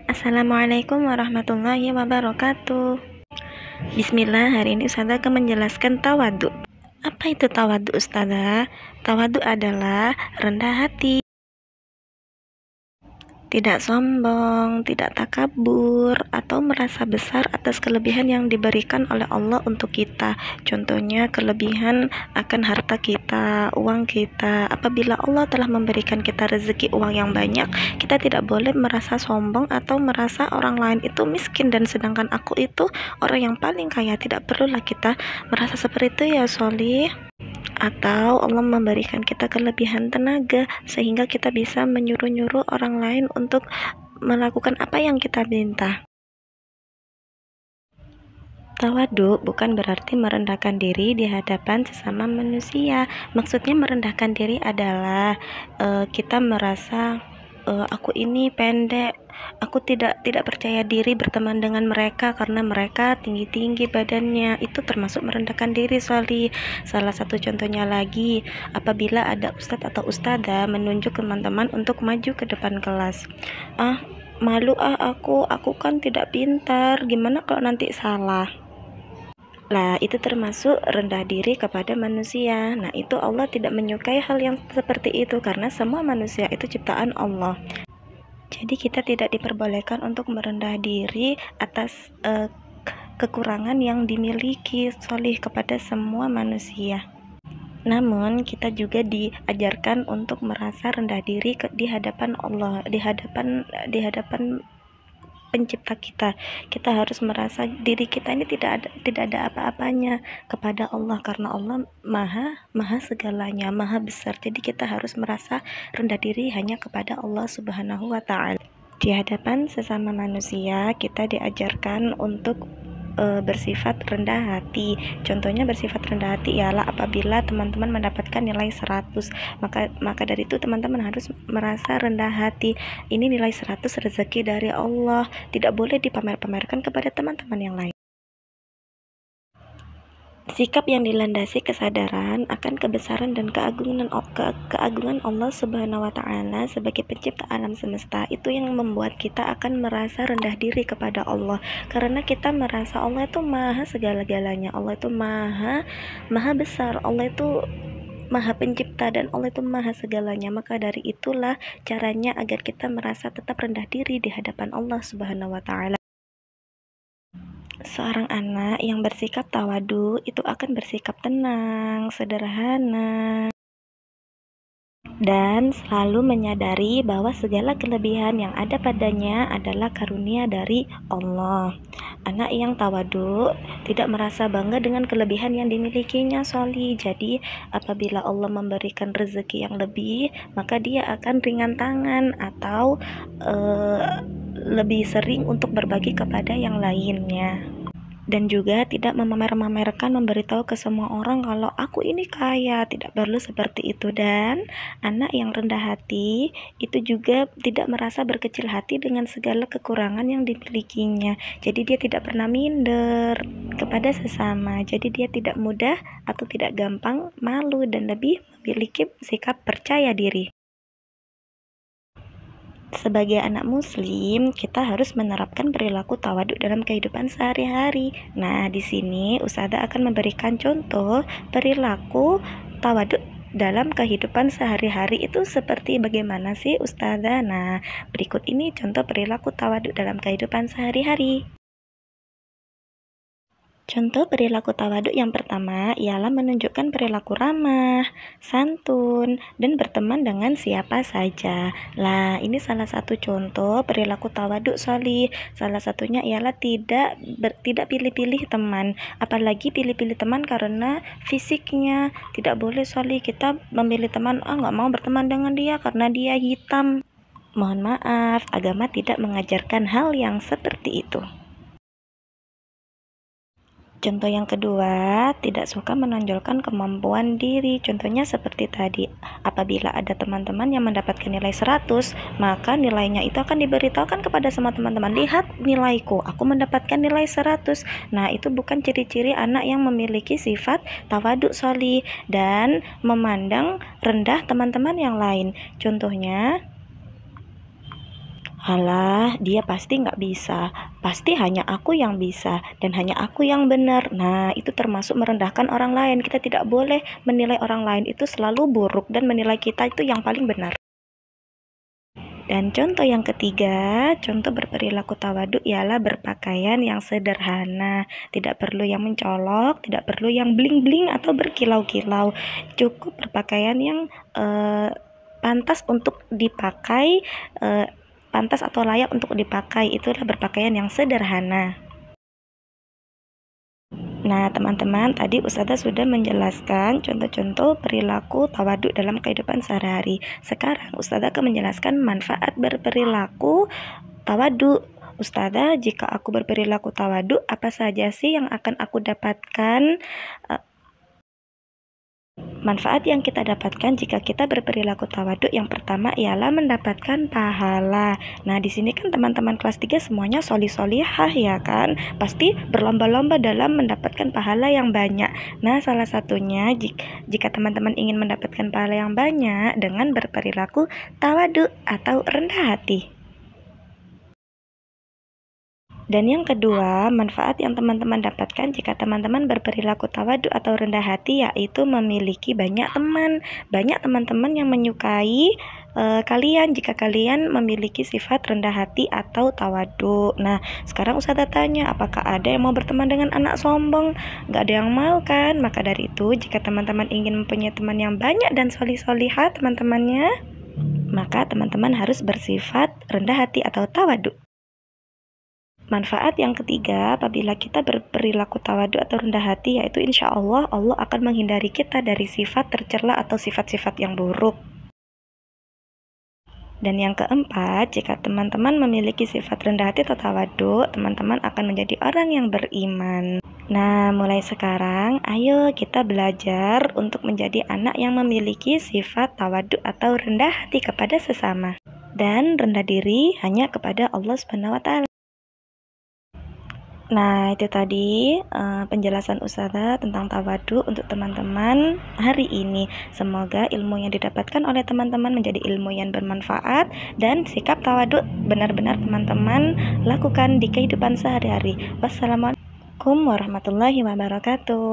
Assalamualaikum warahmatullahi wabarakatuh. Bismillah, hari ini Ustazah akan menjelaskan tawadhu. Apa itu tawadhu, Ustazah? Tawadhu adalah rendah hati, tidak sombong, tidak takabur, atau merasa besar atas kelebihan yang diberikan oleh Allah untuk kita. Contohnya kelebihan akan harta kita, uang kita. Apabila Allah telah memberikan kita rezeki uang yang banyak, kita tidak boleh merasa sombong atau merasa orang lain itu miskin dan sedangkan aku itu orang yang paling kaya. Tidak perlulah kita merasa seperti itu ya Sholih. Atau Allah memberikan kita kelebihan tenaga sehingga kita bisa menyuruh-nyuruh orang lain untuk melakukan apa yang kita minta. Tawadhu bukan berarti merendahkan diri di hadapan sesama manusia. Maksudnya merendahkan diri adalah kita merasa aku ini pendek, aku tidak percaya diri berteman dengan mereka karena mereka tinggi-tinggi badannya. Itu termasuk merendahkan diri, Sholih. Salah satu contohnya lagi, apabila ada ustadz atau ustadzah menunjuk teman-teman untuk maju ke depan kelas. Malu aku kan tidak pintar, gimana kalau nanti salah? Lah, itu termasuk rendah diri kepada manusia. Nah, itu Allah tidak menyukai hal yang seperti itu karena semua manusia itu ciptaan Allah. Jadi kita tidak diperbolehkan untuk merendah diri atas kekurangan yang dimiliki Sholih kepada semua manusia. Namun kita juga diajarkan untuk merasa rendah diri di hadapan Allah, di hadapan pencipta kita. Kita harus merasa diri kita ini tidak ada apa-apanya kepada Allah karena Allah maha segalanya, maha besar. Jadi kita harus merasa rendah diri hanya kepada Allah Subhanahu wa ta'ala. Di hadapan sesama manusia kita diajarkan untuk bersifat rendah hati. Contohnya bersifat rendah hati ialah apabila teman-teman mendapatkan nilai 100, maka dari itu teman-teman harus merasa rendah hati. Ini nilai 100 rezeki dari Allah, tidak boleh dipamer-pamerkan kepada teman-teman yang lain. Sikap yang dilandasi kesadaran akan kebesaran dan keagungan Allah Subhanahu wa ta'ala sebagai pencipta alam semesta itu yang membuat kita akan merasa rendah diri kepada Allah, karena kita merasa Allah itu maha segala-galanya, Allah itu maha besar, Allah itu maha pencipta dan Allah itu maha segalanya. Maka dari itulah caranya agar kita merasa tetap rendah diri di hadapan Allah Subhanahu wa ta'ala. Seorang anak yang bersikap tawadhu itu akan bersikap tenang, sederhana, dan selalu menyadari bahwa segala kelebihan yang ada padanya adalah karunia dari Allah. Anak yang tawadhu tidak merasa bangga dengan kelebihan yang dimilikinya, Sholih. Jadi apabila Allah memberikan rezeki yang lebih, maka dia akan ringan tangan atau lebih sering untuk berbagi kepada yang lainnya. Dan juga tidak memamer-mamerkan, memberitahu ke semua orang kalau aku ini kaya. Tidak perlu seperti itu. Dan anak yang rendah hati itu juga tidak merasa berkecil hati dengan segala kekurangan yang dimilikinya. Jadi dia tidak pernah minder kepada sesama. Jadi dia tidak mudah atau tidak gampang malu dan lebih memiliki sikap percaya diri. Sebagai anak muslim, kita harus menerapkan perilaku tawadhu dalam kehidupan sehari-hari. Nah, di sini Ustazah akan memberikan contoh perilaku tawadhu dalam kehidupan sehari-hari itu seperti bagaimana sih Ustazah? Nah, berikut ini contoh perilaku tawadhu dalam kehidupan sehari-hari. Contoh perilaku tawadhu yang pertama ialah menunjukkan perilaku ramah, santun, dan berteman dengan siapa saja. Lah, ini salah satu contoh perilaku tawadhu, Sholih. Salah satunya ialah tidak pilih-pilih teman, apalagi pilih-pilih teman karena fisiknya. Tidak boleh, Sholih, kita memilih teman, nggak mau berteman dengan dia karena dia hitam. Mohon maaf, agama tidak mengajarkan hal yang seperti itu. Contoh yang kedua, tidak suka menonjolkan kemampuan diri. Contohnya seperti tadi, apabila ada teman-teman yang mendapatkan nilai 100, maka nilainya itu akan diberitahukan kepada semua teman-teman. Lihat nilaiku, aku mendapatkan nilai 100. Nah, itu bukan ciri-ciri anak yang memiliki sifat tawadhu, Sholih, dan memandang rendah teman-teman yang lain. Contohnya, Halah, dia pasti nggak bisa. Pasti hanya aku yang bisa dan hanya aku yang benar. Nah, itu termasuk merendahkan orang lain. Kita tidak boleh menilai orang lain itu selalu buruk dan menilai kita itu yang paling benar. Dan contoh yang ketiga, contoh berperilaku tawaduk ialah berpakaian yang sederhana. Tidak perlu yang mencolok, tidak perlu yang bling-bling atau berkilau-kilau. Cukup berpakaian yang pantas untuk dipakai, pantas atau layak untuk dipakai. Itulah berpakaian yang sederhana. Nah, teman-teman, tadi Ustazah sudah menjelaskan contoh-contoh perilaku tawaduk dalam kehidupan sehari-hari. Sekarang Ustazah akan menjelaskan manfaat berperilaku tawaduk. Ustazah, jika aku berperilaku tawaduk, apa saja sih yang akan aku dapatkan? Manfaat yang kita dapatkan jika kita berperilaku tawaduk yang pertama ialah mendapatkan pahala. Nah, di sini kan teman-teman kelas 3 semuanya sholih-sholihah ya kan? Pasti berlomba-lomba dalam mendapatkan pahala yang banyak. Nah, salah satunya jika teman-teman ingin mendapatkan pahala yang banyak dengan berperilaku tawaduk atau rendah hati. Dan yang kedua, manfaat yang teman-teman dapatkan jika teman-teman berperilaku tawaduk atau rendah hati yaitu memiliki banyak teman. Banyak teman-teman yang menyukai kalian jika kalian memiliki sifat rendah hati atau tawaduk. Nah, sekarang Ustazah tanya, apakah ada yang mau berteman dengan anak sombong? Gak ada yang mau kan? Maka dari itu, jika teman-teman ingin mempunyai teman yang banyak dan sholih-sholihah teman-temannya, maka teman-teman harus bersifat rendah hati atau tawaduk. Manfaat yang ketiga, apabila kita berperilaku tawaduk atau rendah hati, yaitu insya Allah akan menghindari kita dari sifat tercela atau sifat-sifat yang buruk. Dan yang keempat, jika teman-teman memiliki sifat rendah hati atau tawaduk, teman-teman akan menjadi orang yang beriman. Nah, mulai sekarang, ayo kita belajar untuk menjadi anak yang memiliki sifat tawaduk atau rendah hati kepada sesama. Dan rendah diri hanya kepada Allah Subhanahu wa Ta'ala. Nah, itu tadi penjelasan Ustazah tentang tawaduk untuk teman-teman hari ini. Semoga ilmu yang didapatkan oleh teman-teman menjadi ilmu yang bermanfaat dan sikap tawaduk benar-benar teman-teman lakukan di kehidupan sehari-hari. Wassalamualaikum warahmatullahi wabarakatuh.